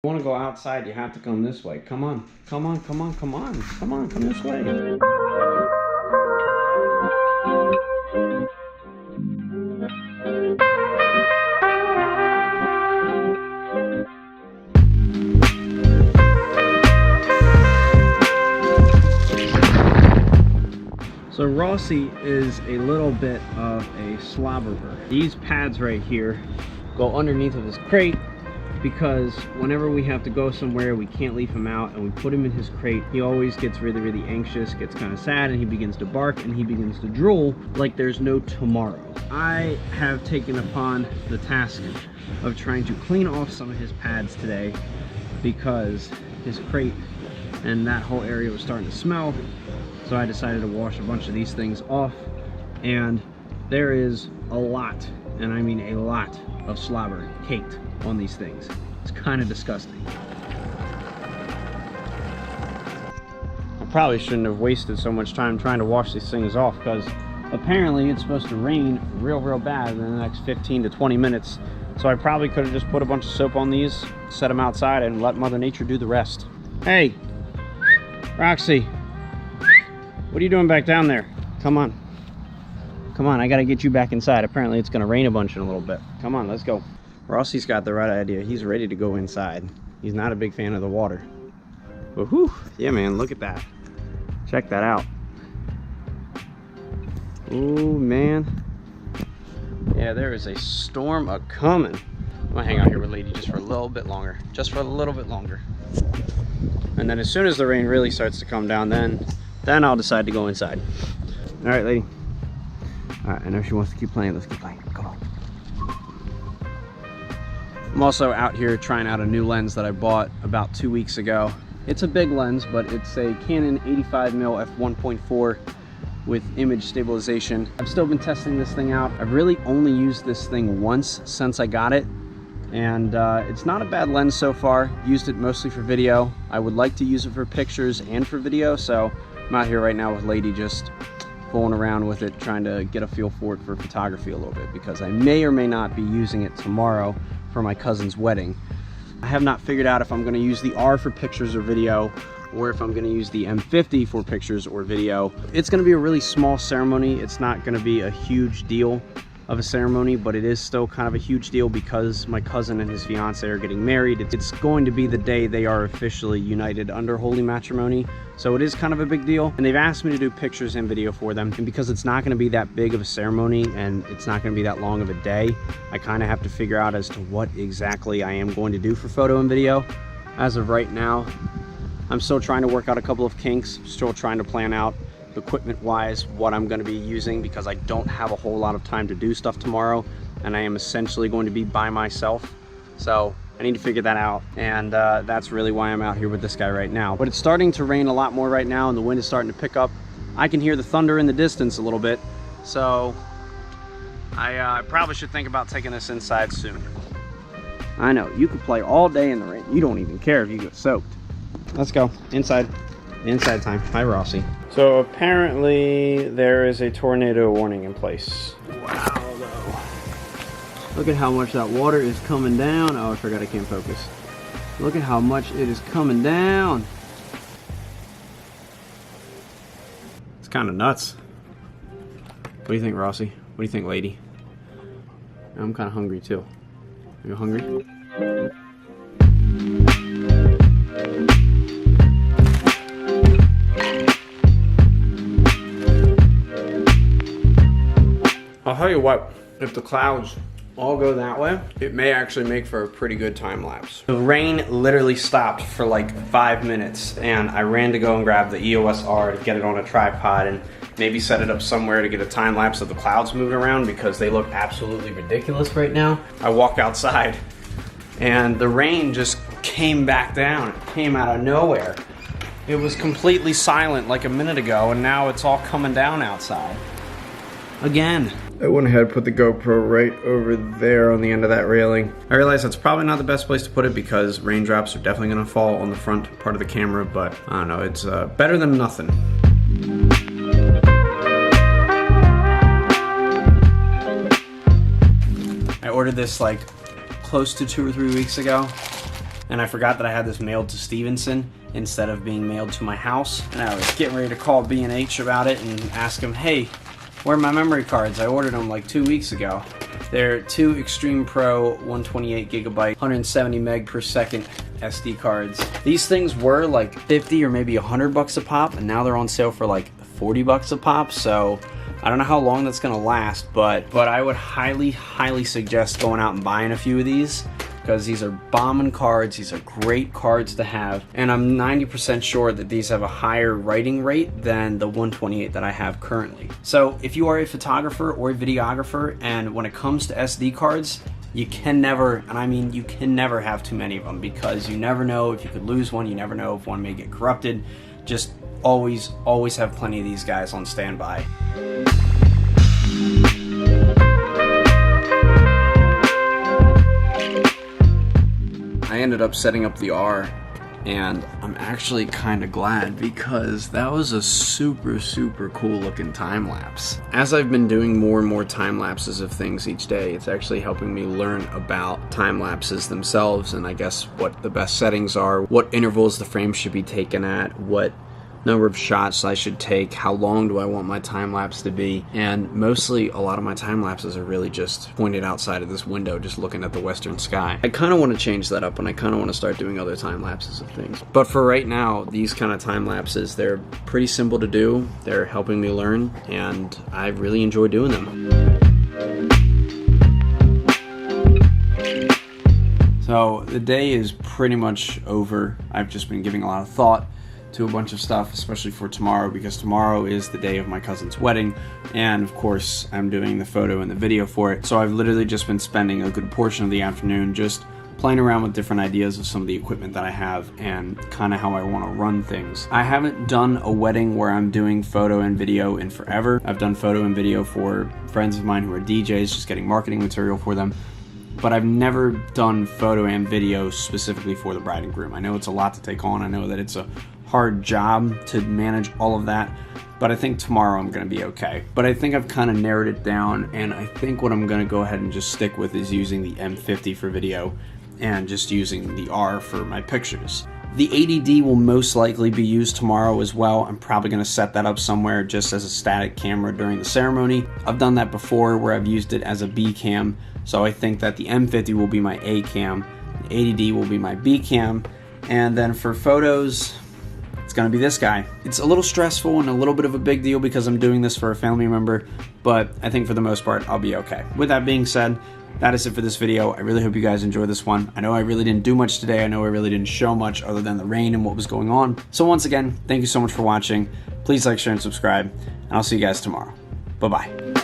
you want to go outside, you have to come this way. Come on, come on, come on, come on, come on, come this way. So Rossi is a little bit of a slobberer. These pads right here go underneath of his crate, because whenever we have to go somewhere, we can't leave him out and we put him in his crate, he always gets really, really anxious, gets kind of sad, and he begins to bark and he begins to drool like there's no tomorrow. I have taken upon the task of trying to clean off some of his pads today because his crate and that whole area was starting to smell. So I decided to wash a bunch of these things off, and there is a lot, and I mean a lot, of slobber caked on these things. It's kind of disgusting. I probably shouldn't have wasted so much time trying to wash these things off, because apparently it's supposed to rain real bad in the next 15 to 20 minutes. So I probably could have just put a bunch of soap on these, set them outside, and let Mother Nature do the rest. Hey, Roxy, what are you doing back down there? Come on. Come on, I gotta get you back inside. Apparently it's gonna rain a bunch in a little bit. Come on, let's go. Rossi's got the right idea. He's ready to go inside. He's not a big fan of the water. But whew, yeah man, look at that. Check that out. Oh man. Yeah, there is a storm a-coming. I'm gonna hang out here with Lady just for a little bit longer. Just for a little bit longer. And then as soon as the rain really starts to come down, then I'll decide to go inside. All right, Lady. All right, I know she wants to keep playing. Let's keep playing. Come on. I'm also out here trying out a new lens that I bought about 2 weeks ago. It's a big lens, but it's a Canon 85mm f1.4 with image stabilization. I've still been testing this thing out. I've really only used this thing once since I got it, and it's not a bad lens so far. Used it mostly for video. I would like to use it for pictures and for video, so I'm out here right now with Lady just fooling around with it, trying to get a feel for it for photography a little bit, because I may or may not be using it tomorrow for my cousin's wedding. I have not figured out if I'm going to use the R for pictures or video, or if I'm going to use the M50 for pictures or video. It's going to be a really small ceremony. It's not going to be a huge deal of a ceremony, but it is still kind of a huge deal because my cousin and his fiance are getting married. It's going to be the day they are officially united under holy matrimony, so it is kind of a big deal. And they've asked me to do pictures and video for them, and because it's not going to be that big of a ceremony and it's not going to be that long of a day, I kind of have to figure out as to what exactly I am going to do for photo and video. As of right now, I'm still trying to work out a couple of kinks, still trying to plan out equipment wise what I'm going to be using, because I don't have a whole lot of time to do stuff tomorrow, and I am essentially going to be by myself, so I need to figure that out. And that's really why I'm out here with this guy right now. But it's starting to rain a lot more right now, and the wind is starting to pick up. I can hear the thunder in the distance a little bit, so I probably should think about taking this inside soon. I know, you could play all day in the rain. You don't even care if you get soaked. Let's go inside. Inside time. Hi, Rossi. So apparently there is a tornado warning in place. Wow, though. Look at how much that water is coming down. Oh, I forgot I can't focus. Look at how much it is coming down. It's kind of nuts. What do you think, Rossi? What do you think, Lady? I'm kind of hungry too. Are you hungry? I'll tell you what, if the clouds all go that way, it may actually make for a pretty good time lapse. The rain literally stopped for like 5 minutes, and I ran to go and grab the EOS R to get it on a tripod and maybe set it up somewhere to get a time lapse of the clouds moving around, because they look absolutely ridiculous right now. I walk outside and the rain just came back down. It came out of nowhere. It was completely silent like a minute ago, and now it's all coming down outside again. I went ahead and put the GoPro right over there on the end of that railing. I realize that's probably not the best place to put it because raindrops are definitely gonna fall on the front part of the camera, but I don't know, it's better than nothing. I ordered this like close to 2 or 3 weeks ago, and I forgot that I had this mailed to Stevenson instead of being mailed to my house. And I was getting ready to call B&H about it and ask them, hey, where are my memory cards? I ordered them like 2 weeks ago. They're two Extreme Pro 128 gigabyte, 170 meg per second SD cards. These things were like 50 or maybe $100 a pop, and now they're on sale for like $40 a pop. So I don't know how long that's gonna last, but I would highly suggest going out and buying a few of these, because these are bombing cards. These are great cards to have, and I'm 90% sure that these have a higher writing rate than the 128 that I have currently. So if you are a photographer or a videographer, and when it comes to SD cards, you can never, and I mean you can never have too many of them, because you never know if you could lose one, you never know if one may get corrupted. Just always have plenty of these guys on standby. I ended up setting up the R, and I'm actually kind of glad, because that was a super cool looking time lapse. As I've been doing more and more time lapses of things each day, it's actually helping me learn about time lapses themselves, and I guess what the best settings are, what intervals the frame should be taken at, what number of shots I should take, how long do I want my time lapse to be, and mostly a lot of my time lapses are really just pointed outside of this window, just looking at the western sky. I kind of want to change that up, and I kind of want to start doing other time lapses of things. But for right now, these kind of time lapses, they're pretty simple to do, they're helping me learn, and I really enjoy doing them. So the day is pretty much over. I've just been giving a lot of thought to a bunch of stuff, especially for tomorrow, because tomorrow is the day of my cousin's wedding, and of course I'm doing the photo and the video for it. So I've literally just been spending a good portion of the afternoon just playing around with different ideas of some of the equipment that I have and kind of how I want to run things. I haven't done a wedding where I'm doing photo and video in forever. I've done photo and video for friends of mine who are DJs, just getting marketing material for them, but I've never done photo and video specifically for the bride and groom. I know it's a lot to take on. I know that it's a hard job to manage all of that, but I think tomorrow I'm gonna be okay. But I think I've kind of narrowed it down, and I think what I'm gonna go ahead and just stick with is using the M50 for video and just using the R for my pictures. The ADD will most likely be used tomorrow as well. I'm probably gonna set that up somewhere just as a static camera during the ceremony. I've done that before where I've used it as a B cam, so I think that the M50 will be my A cam, the ADD will be my B cam, and then for photos, it's gonna be this guy. It's a little stressful and a little bit of a big deal because I'm doing this for a family member, but I think for the most part, I'll be okay. With that being said, that is it for this video. I really hope you guys enjoyed this one. I know I really didn't do much today. I know I really didn't show much other than the rain and what was going on. So once again, thank you so much for watching. Please like, share, and subscribe, and I'll see you guys tomorrow. Bye-bye.